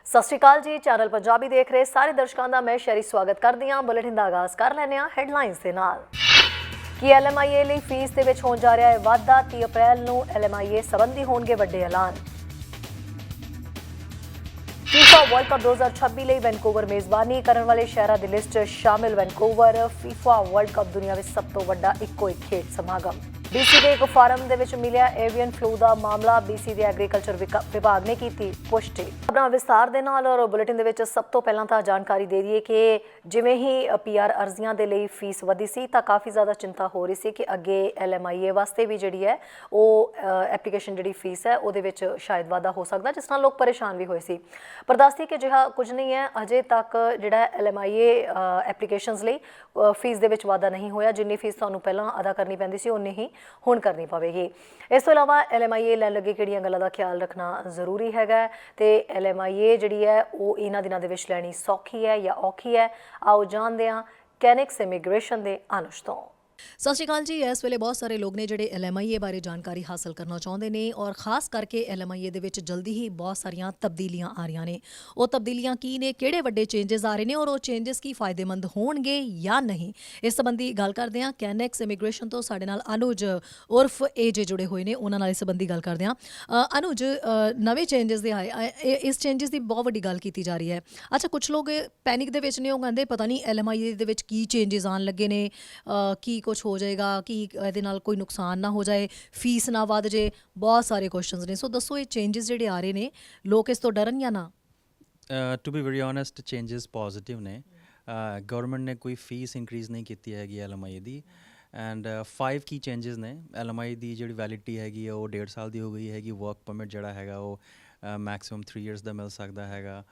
ਸਤਿ ਸ਼੍ਰੀ ਅਕਾਲ ਜੀ। ਚੈਨਲ ਪੰਜਾਬੀ ਦੇਖ ਰਹੇ ਸਾਰੇ ਦਰਸ਼ਕਾਂ ਦਾ ਮੈਂ ਸ਼ੈਰੀ ਸਵਾਗਤ ਕਰਦੀ ਹਾਂ। ਬੁਲੇਟਿਨ ਦਾ ਆਗਾਜ਼ ਕਰ ਲੈਂਦੇ ਹਾਂ ਹੈਡਲਾਈਨਸ ਦੇ ਨਾਲ। ਕਿ LMIA ਲਈ ਫੀਸ ਦੇ ਵਿੱਚ ਹੋਣ ਜਾ ਰਿਹਾ ਹੈ ਵਾਧਾ। 30 ਅਪ੍ਰੈਲ ਨੂੰ LMIA ਸੰਬੰਧੀ ਹੋਣਗੇ ਵੱਡੇ ਐਲਾਨ। FIFA ਵਰਲਡ ਕੱਪ 2026 ਲਈ ਵੈਨਕੂਵਰ ਮੇਜ਼ਬਾਨੀ ਕਰਨ ਵਾਲੇ ਸ਼ਹਿਰਾਂ ਦੀ ਲਿਸਟ ਸ਼ਾਮਿਲ। ਵੈਨਕੂਵਰ FIFA ਵਰਲਡ ਕੱਪ ਦੁਨੀਆ ਵਿੱਚ ਸਭ ਤੋਂ ਵੱਡਾ ਇੱਕੋ ਇੱਕ ਖੇਡ ਸਮਾਗਮ। BC ਦੇ ਇੱਕ ਫਾਰਮ ਦੇ ਵਿੱਚ ਮਿਲਿਆ ਏਵੀਅਨ ਫਲੂ ਦਾ ਮਾਮਲਾ। BC ਦੇ ਐਗਰੀਕਲਚਰ ਵਿਭਾਗ ਨੇ ਕੀਤੀ ਪੁਸ਼ਟੀ। ਖਬਰਾਂ ਵਿਸਤਾਰ ਦੇ ਨਾਲ ਔਰ ਬੁਲੇਟਿਨ ਦੇ ਵਿੱਚ ਸਭ ਤੋਂ ਪਹਿਲਾਂ ਤਾਂ ਜਾਣਕਾਰੀ ਦੇ ਦਈਏ ਕਿ ਜਿਵੇਂ ਹੀ PR ਅਰਜ਼ੀਆਂ ਦੇ ਲਈ ਫੀਸ ਵਧੀ ਸੀ ਤਾਂ ਕਾਫੀ ਜ਼ਿਆਦਾ ਚਿੰਤਾ ਹੋ ਰਹੀ ਸੀ ਕਿ ਅੱਗੇ LMIA ਵਾਸਤੇ ਵੀ ਜਿਹੜੀ ਹੈ ਉਹ ਐਪਲੀਕੇਸ਼ਨ ਜਿਹੜੀ ਫੀਸ ਹੈ ਉਹਦੇ ਵਿੱਚ ਸ਼ਾਇਦ ਵਾਧਾ ਹੋ ਸਕਦਾ, ਜਿਸ ਨਾਲ ਲੋਕ ਪਰੇਸ਼ਾਨ ਵੀ ਹੋਏ ਸੀ। ਪਰ ਦੱਸਦੀ ਕਿ ਅਜਿਹਾ ਕੁਝ ਨਹੀਂ ਹੈ। ਅਜੇ ਤੱਕ ਜਿਹੜਾ LMIA ਐਪਲੀਕੇਸ਼ਨਸ ਲਈ ਫੀਸ ਦੇ ਵਿੱਚ ਵਾਧਾ ਨਹੀਂ ਹੋਇਆ। ਜਿੰਨੀ ਫੀਸ ਤੁਹਾਨੂੰ ਪਹਿਲਾਂ ਅਦਾ ਕਰਨੀ ਪੈਂਦੀ ਸੀ ਉਨੀ ਹੀ ਹੁਣ ਕਰਨੀ ਪਵੇਗੀ। ਇਸ ਤੋਂ ਇਲਾਵਾ LMIA ਲੈਣ ਲੱਗੇ ਕਿਹੜੀਆਂ ਗੱਲਾਂ ਦਾ ਖਿਆਲ ਰੱਖਣਾ ਜ਼ਰੂਰੀ ਹੈਗਾ ਤੇ LMIA ਜਿਹੜੀ ਹੈ ਉਹ ਇਹਨਾਂ ਦਿਨਾਂ ਦੇ ਵਿੱਚ ਲੈਣੀ ਸੌਖੀ ਹੈ ਜਾਂ ਔਖੀ ਹੈ, ਆਓ ਜਾਣਦੇ ਹਾਂ ਕੈਨਿਕਸ ਇਮੀਗ੍ਰੇਸ਼ਨ ਦੇ ਅਨੁਜ ਤੋਂ। ਸਤਿ ਸ਼੍ਰੀ ਅਕਾਲ ਜੀ। ਇਸ ਵੇਲੇ ਬਹੁਤ ਸਾਰੇ ਲੋਕ ਨੇ ਜਿਹੜੇ LMIA ਬਾਰੇ ਜਾਣਕਾਰੀ ਹਾਸਲ ਕਰਨਾ ਚਾਹੁੰਦੇ ਨੇ ਔਰ ਖਾਸ ਕਰਕੇ LMIA ਦੇ ਵਿੱਚ ਜਲਦੀ ਹੀ ਬਹੁਤ ਸਾਰੀਆਂ ਤਬਦੀਲੀਆਂ ਆ ਰਹੀਆਂ ਨੇ। ਉਹ ਤਬਦੀਲੀਆਂ ਕੀ ਨੇ, ਕਿਹੜੇ ਵੱਡੇ ਚੇਂਜਸ ਆ ਰਹੇ ਨੇ ਔਰ ਉਹ ਚੇਂਜਸ ਕੀ ਫਾਇਦੇਮੰਦ ਹੋਣਗੇ ਜਾਂ ਨਹੀਂ, ਇਸ ਸੰਬੰਧੀ ਗੱਲ ਕਰਦੇ ਹਾਂ ਕੈਨਿਕਸ ਇਮੀਗ੍ਰੇਸ਼ਨ ਤੋਂ। ਸਾਡੇ ਨਾਲ ਅਨੁਜ ਉਰਫ AJ ਜੁੜੇ ਹੋਏ ਨੇ, ਉਹਨਾਂ ਨਾਲ ਇਸ ਸੰਬੰਧੀ ਗੱਲ ਕਰਦੇ ਹਾਂ। ਅਨੁਜ, ਨਵੇਂ ਚੇਂਜਸ ਦੇ ਆਏ, ਇਸ ਚੇਂਜਸ ਦੀ ਬਹੁਤ ਵੱਡੀ ਗੱਲ ਕੀਤੀ ਜਾ ਰਹੀ ਹੈ। ਅੱਛਾ, ਕੁਛ ਲੋਕ ਪੈਨਿਕ ਦੇ ਵਿੱਚ ਨੇ, ਉਹ ਕਹਿੰਦੇ ਪਤਾ ਨਹੀਂ LMIA ਦੇ ਵਿੱਚ ਕੀ ਚੇਂਜਸ ਆਉਣ ਲੱਗੇ ਨੇ, ਕੀ ਕੁਛ ਹੋ ਜਾਏਗਾ, ਕਿ ਇਹਦੇ ਨਾਲ ਕੋਈ ਨੁਕਸਾਨ ਨਾ ਹੋ ਜਾਏ, ਫੀਸ ਨਾ ਵੱਧ ਜੇ, ਬਹੁਤ ਸਾਰੇ ਕੁਐਸਚਨਸ ਨੇ। ਸੋ ਦੱਸੋ ਇਹ ਚੇਂਜਸ ਜਿਹੜੇ ਆ ਰਹੇ ਨੇ, ਲੋਕ ਇਸ ਤੋਂ ਡਰਨ ਜਾਂ ਨਾ? To be very honest, changes positive ਨੇ। ਗਵਰਨਮੈਂਟ ਨੇ ਕੋਈ ਫੀਸ ਇੰਕਰੀਜ਼ ਨਹੀਂ ਕੀਤੀ ਹੈਗੀ LMIA ਦੀ। ਐਂਡ 5 ਕੀ ਚੇਂਜਸ ਨੇ। LMIA ਦੀ ਜਿਹੜੀ ਵੈਲਿਡਿਟੀ ਹੈਗੀ ਉਹ 1.5 ਸਾਲ ਦੀ ਹੋ ਗਈ ਹੈਗੀ। ਵਰਕ ਪਰਮਿਟ ਜਿਹੜਾ ਹੈਗਾ ਉਹ ਮੈਕਸਿਮਮ 3 ਇਅਰਸ ਦਾ ਮਿਲ ਸਕਦਾ ਹੈਗਾ।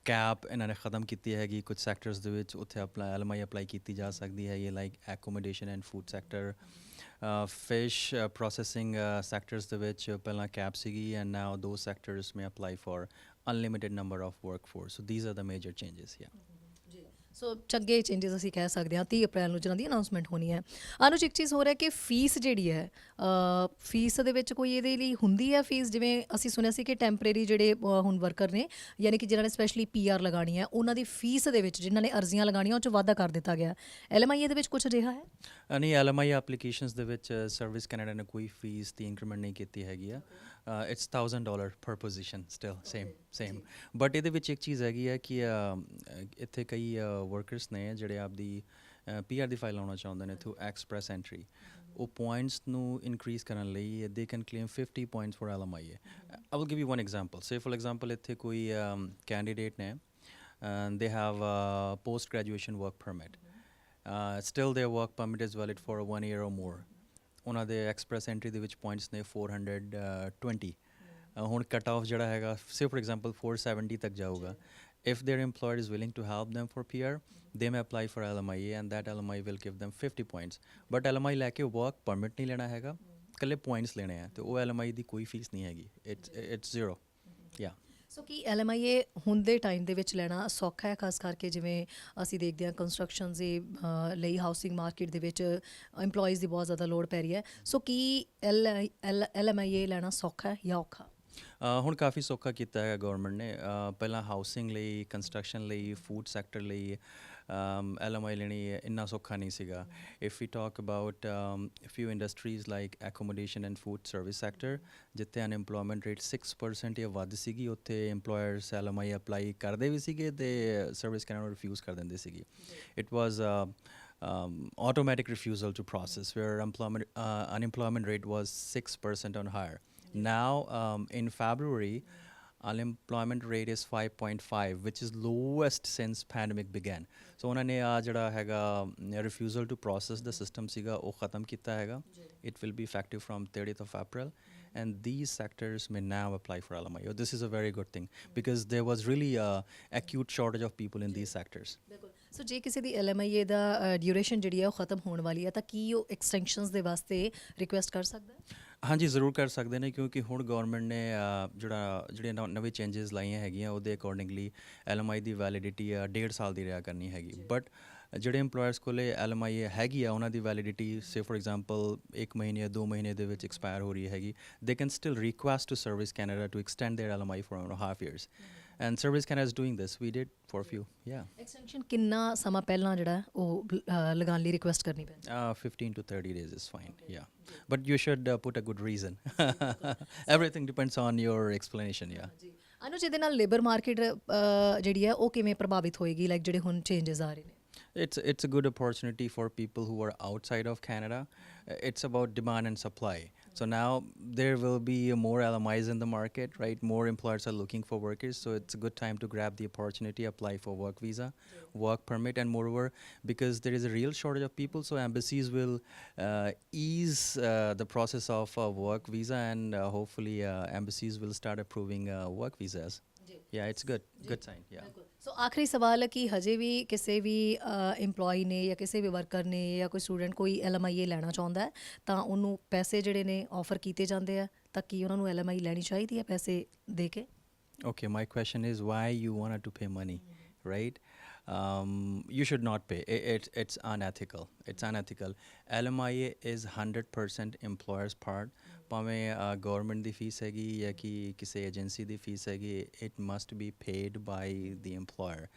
ਕੈਪ ਇਹਨਾਂ ਨੇ ਖ਼ਤਮ ਕੀਤੀ ਹੈਗੀ ਕੁਝ ਸੈਕਟਰਸ ਦੇ ਵਿੱਚ, ਉੱਥੇ LMIA ਅਪਲਾਈ ਕੀਤੀ ਜਾ ਸਕਦੀ ਹੈਗੀ, like accommodation and food sector. Fish processing sectors ਦੇ ਵਿੱਚ ਪਹਿਲਾਂ ਕੈਪ ਸੀਗੀ ਐਂਡ ਨਾਓ ਦੋਜ਼ ਸੈਕਟਰਸ ਮੇ apply for unlimited number of workforce. So these are the major changes. ਸੋ ਚੰਗੇ ਚੇਂਜਸ ਅਸੀਂ ਕਹਿ ਸਕਦੇ ਹਾਂ 30 ਅਪ੍ਰੈਲ ਨੂੰ ਜਿਹਨਾਂ ਦੀ ਅਨਾਊਂਸਮੈਂਟ ਹੋਣੀ ਹੈ। ਅਨੁਜ, ਇੱਕ ਚੀਜ਼ ਹੋ ਰਿਹਾ ਕਿ ਫੀਸ ਜਿਹੜੀ ਹੈ, ਫੀਸ ਦੇ ਵਿੱਚ ਕੋਈ ਇਹਦੇ ਲਈ ਹੁੰਦੀ ਹੈ ਫੀਸ? ਜਿਵੇਂ ਅਸੀਂ ਸੁਣਿਆ ਸੀ ਕਿ ਟੈਂਪਰੇਰੀ ਜਿਹੜੇ ਹੁਣ ਵਰਕਰ ਨੇ, ਯਾਨੀ ਕਿ ਜਿਹਨਾਂ ਨੇ ਸਪੈਸ਼ਲੀ PR ਲਗਾਉਣੀ ਹੈ, ਉਹਨਾਂ ਦੀ ਫੀਸ ਦੇ ਵਿੱਚ ਜਿਨ੍ਹਾਂ ਨੇ ਅਰਜ਼ੀਆਂ ਲਗਾਉਣੀਆਂ ਉਹ 'ਚ ਵਾਧਾ ਕਰ ਦਿੱਤਾ ਗਿਆ। LMIA ਦੇ ਵਿੱਚ ਕੁਛ ਅਜਿਹਾ ਹੈ? ਨਹੀਂ, LMIA ਐਪਲੀਕੇਸ਼ਨਸ ਦੇ ਵਿੱਚ ਸਰਵਿਸ ਕੈਨੇਡਾ ਨੇ ਕੋਈ ਫੀਸ ਦੀ ਇੰਕਰੀਮੈਂਟ ਨਹੀਂ ਕੀਤੀ ਹੈਗੀ ਆ। ਇਟਸ $1000 ਪਰ ਪੋਜੀਸ਼ਨ, ਸਟਿਲ ਸੇਮ। ਬਟ ਇਹਦੇ ਵਿੱਚ ਇੱਕ ਚੀਜ਼ ਹੈਗੀ ਹੈ ਕਿ ਇੱਥੇ ਕਈ ਵਰਕਰਸ ਨੇ ਜਿਹੜੇ ਆਪਦੀ PR ਦੀ ਫਾਈਲ ਲਾਉਣਾ ਚਾਹੁੰਦੇ ਨੇ ਥਰੂ ਐਕਸਪ੍ਰੈਸ ਐਂਟਰੀ। ਉਹ ਪੁਆਇੰਟਸ ਨੂੰ ਇਨਕਰੀਜ਼ ਕਰਨ ਲਈ they can claim 50 points for LMIA। I will give you one example. Say for example ਇੱਥੇ ਕੋਈ ਕੈਂਡੀਡੇਟ ਨੇ, they have post graduation work permit. Still their work permit is valid for 1 year or more. ਉਹਨਾਂ ਦੇ express entry ਦੇ ਵਿੱਚ points ਨੇ 420। ਹੁਣ cut off ਜਿਹੜਾ ਹੈਗਾ ਸੇ ਫॉर ਐਗਜ਼ਾਮਪਲ 470 ਤੱਕ ਜਾਊਗਾ। If their employer is willing to help them for PR, they may apply for LMIA and that LMIA will give them 50 points. But LMIA ਲੈ ਕੇ work permit ਨਹੀਂ ਲੈਣਾ ਹੈਗਾ, ਇਕੱਲੇ ਪੁਆਇੰਟਸ ਲੈਣੇ ਆ, ਤੇ ਉਹ LMIA ਦੀ ਕੋਈ ਫੀਸ ਨਹੀਂ ਹੈਗੀ। It's zero. Yeah. So Ki LMIA ਹੁਣ ਦੇ ਟਾਈਮ ਦੇ ਵਿੱਚ ਲੈਣਾ ਸੌਖਾ ਹੈ? ਖਾਸ ਕਰਕੇ ਜਿਵੇਂ ਅਸੀਂ ਦੇਖਦੇ ਹਾਂ ਕੰਸਟਰਕਸ਼ਨ ਦੇ ਲਈ ਹਾਊਸਿੰਗ ਮਾਰਕੀਟ ਦੇ ਵਿੱਚ ਇੰਪਲੋਈਜ਼ ਦੀ ਬਹੁਤ ਜ਼ਿਆਦਾ ਲੋੜ ਪੈ ਰਹੀ ਹੈ। ਸੋ ਕੀ LMIA ਲੈਣਾ ਸੌਖਾ ਹੈ ਜਾਂ ਔਖਾ? ਹੁਣ ਕਾਫੀ ਸੌਖਾ ਕੀਤਾ ਹੈਗਾ ਗਵਰਨਮੈਂਟ ਨੇ। ਪਹਿਲਾਂ ਹਾਊਸਿੰਗ ਲਈ, ਕੰਸਟਰਕਸ਼ਨ ਲਈ, ਫੂਡ ਸੈਕਟਰ ਲਈ LMIA ਲੈਣੀ ਇੰਨਾ ਸੌਖਾ ਨਹੀਂ ਸੀਗਾ। If you talk about few industries like accommodation and food service sector, ਜਿੱਥੇ ਅਨਐਮਪਲੋਇਮੈਂਟ ਰੇਟ 6% ਜਾਂ ਵੱਧ ਸੀਗੀ, ਉੱਥੇ ਇੰਪਲੋਇਰਸ LMIA ਅਪਲਾਈ ਕਰਦੇ ਵੀ ਸੀਗੇ ਅਤੇ ਸਰਵਿਸ ਕੈਨੇਡਾ ਨੂੰ ਰਿਫਿਊਜ਼ ਕਰ ਦਿੰਦੇ ਸੀਗੇ। It was automatic refusal to process, where unemployment rate was 6% on higher. Now, in February, unemployment rate is 5.5, which is lowest since pandemic began. So ਉਹਨਾਂ ਨੇ ਆ ਜਿਹੜਾ ਹੈਗਾ refusal to process the system ਸੀਗਾ ਉਹ ਖ਼ਤਮ ਕੀਤਾ ਹੈਗਾ। It will be effective from 30th of April. And these sectors may now apply for LMIA. This is a very good thing because there was really a acute shortage of people in these sectors. ਸੋ ਜੇ ਕਿਸੇ ਦੀ LMIA ਦਾ duration ਜਿਹੜੀ ਹੈ ਉਹ ਖਤਮ ਹੋਣ ਵਾਲੀ ਹੈ ਤਾਂ ਕੀ ਉਹ ਐਕਸਟੈਂਸ਼ਨਸ ਦੇ ਵਾਸਤੇ ਰਿਕੁਐਸਟ ਕਰ ਸਕਦਾ ਹੈ? ਹਾਂਜੀ, ਜ਼ਰੂਰ ਕਰ ਸਕਦੇ ਨੇ, ਕਿਉਂਕਿ ਹੁਣ ਗਵਰਨਮੈਂਟ ਨੇ ਜਿਹੜੀਆਂ ਨਵੇਂ ਚੇਂਜਸ ਲਾਈਆਂ ਹੈਗੀਆਂ ਉਹਦੇ ਅਕੋਰਡਿੰਗਲੀ LMIA ਦੀ ਵੈਲਿਡਿਟੀ 1.5 ਸਾਲ ਦੀ ਰਿਹਾ ਕਰਨੀ ਹੈਗੀ। ਬਟ ਜਿਹੜੇ ਇੰਪਲੋਇਰਸ ਕੋਲ LMIA ਹੈਗੀ ਆ ਉਹਨਾਂ ਦੀ ਵੈਲਿਡਿਟੀ ਸੇ ਫॉर ਐਗਜ਼ਾਮਪਲ 1 ਮਹੀਨੇ ਜਾਂ 2 ਮਹੀਨੇ ਦੇ ਵਿੱਚ ਐਕਸਪਾਇਰ ਹੋ ਰਹੀ ਹੈਗੀ, they can still request to service Canada to extend their LMIA for 1.5 years। And Service Canada is doing this. We did for a few, yeah. Extension ਕਿੰਨਾ ਸਮਾਂ ਪਹਿਲਾਂ ਜਿਹੜਾ ਹੈ ਉਹ ਲਗਾਉਣ ਲਈ ਰਿਕੁਐਸਟ ਕਰਨੀ ਪੈਂਦੀ 15 to 30 days is fine, yeah. But you should put a good reason. Everything depends on your explanation, yeah. ਜੀ ਅਨੁਜ ਇਹਦੇ ਨਾਲ ਲੇਬਰ ਮਾਰਕੀਟ ਜਿਹੜੀ ਹੈ ਉਹ ਕਿਵੇਂ ਪ੍ਰਭਾਵਿਤ ਹੋਏਗੀ ਲਾਈਕ ਜਿਹੜੇ ਹੁਣ ਚੇਂਜਸ ਆ ਰਹੇ ਨੇ It's a good opportunity for people who are outside of Canada. It's about demand and supply. So now there will be more LMIs in the market, right? More employers are looking for workers. So it's a good time to grab the opportunity, apply for work visa, work permit, and moreover, because there is a real shortage of people, so embassies will ease the process of work visa, and hopefully embassies will start approving work visas. Yeah, it's good. Good sign, yeah. ਸੋ ਆਖਰੀ ਸਵਾਲ ਹੈ ਕਿ ਹਜੇ ਵੀ ਕਿਸੇ ਵੀ EMPLOYE ਨੇ ਜਾਂ ਕਿਸੇ ਵੀ worker ਨੇ ਜਾਂ ਕੋਈ ਸਟੂਡੈਂਟ ਕੋਈ LMIA ਲੈਣਾ ਚਾਹੁੰਦਾ ਹੈ ਤਾਂ ਉਹਨੂੰ ਪੈਸੇ ਜਿਹੜੇ ਨੇ ਆਫਰ ਕੀਤੇ ਜਾਂਦੇ ਆ ਤਾਂ ਕੀ ਉਹਨਾਂ ਨੂੰ LMI ਲੈਣੀ ਚਾਹੀਦੀ ਹੈ ਪੈਸੇ ਦੇ ਕੇ Okay, my question is why you wanted to pay money, right? You should not pay. It's unethical. It's unethical. LMIA is 100% employer's part. ਭਾਵੇਂ ਗਵਰਨਮੈਂਟ ਦੀ ਫੀਸ ਹੈਗੀ ਜਾਂ ਕਿ ਕਿਸੇ ਏਜੰਸੀ ਦੀ ਫੀਸ ਹੈਗੀ, it must be paid by the employer.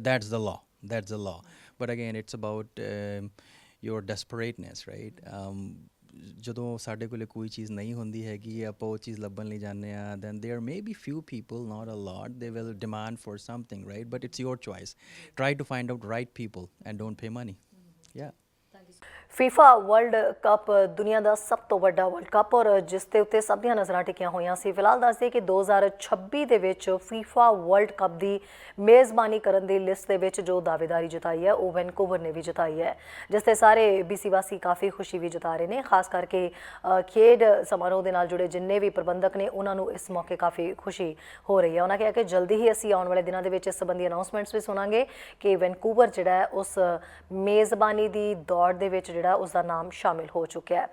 That's the law. That's the law. But again, it's about your desperateness, right? ਜਦੋਂ ਸਾਡੇ ਕੋਲ ਕੋਈ ਚੀਜ਼ ਨਹੀਂ ਹੁੰਦੀ ਹੈਗੀ ਆਪਾਂ ਉਹ ਚੀਜ਼ ਲੱਭਣ ਲਈ ਜਾਂਦੇ ਹਾਂ then there may be few people, not a lot, they will demand for something, right? But it's your choice. Try to find out right people and don't pay money. Yeah. FIFA world cup ਦੁਨੀਆ ਦਾ ਸਭ ਤੋਂ ਵੱਡਾ world cup ਔਰ ਜਿਸ ਦੇ ਉੱਤੇ ਸਭ ਦੀਆਂ ਨਜ਼ਰਾਂ ਟਿਕੀਆਂ ਹੋਈਆਂ ਸੀ। ਫਿਲਹਾਲ ਦੱਸਦੇ ਕਿ 2026 ਦੇ ਵਿੱਚ FIFA ਵਰਲਡ ਕੱਪ ਦੀ ਮੇਜ਼ਬਾਨੀ ਕਰਨ ਦੀ ਲਿਸਟ ਦੇ ਵਿੱਚ ਜੋ ਦਾਅਵੇਦਾਰੀ ਜਤਾਈ ਹੈ ਉਹ ਵੈਨਕੂਵਰ ਨੇ ਵੀ ਜਤਾਈ ਹੈ, ਜਿਸ ਤੇ ਸਾਰੇ BC ਵਾਸੀ ਕਾਫੀ ਖੁਸ਼ੀ ਵੀ ਜਤਾ ਰਹੇ ਨੇ। ਖਾਸ ਕਰਕੇ ਖੇਡ ਸਮਾਰੋਹ ਦੇ ਨਾਲ ਜੁੜੇ ਜਿੰਨੇ ਵੀ ਪ੍ਰਬੰਧਕ ਨੇ ਉਹਨਾਂ ਨੂੰ ਇਸ ਮੌਕੇ ਕਾਫੀ ਖੁਸ਼ੀ ਹੋ ਰਹੀ ਹੈ। ਉਹਨਾਂ ਕਿਹਾ ਕਿ ਜਲਦੀ ਹੀ ਅਸੀਂ ਆਉਣ ਵਾਲੇ ਦਿਨਾਂ ਦੇ ਵਿੱਚ ਇਸ ਸੰਬੰਧੀ ਅਨਾਉਂਸਮੈਂਟਸ ਵੀ ਸੁਣਾਂਗੇ ਕਿ ਵੈਨਕੂਵਰ ਜਿਹੜਾ ਉਸ ਮੇਜ਼ਬਾਨੀ ਦੀ ਦੌੜ ਦੇ ਵਿੱਚ ਜਿਹੜਾ ਉਸਦਾ ਨਾਮ ਸ਼ਾਮਿਲ ਹੋ ਚੁੱਕਿਆ ਹੈ।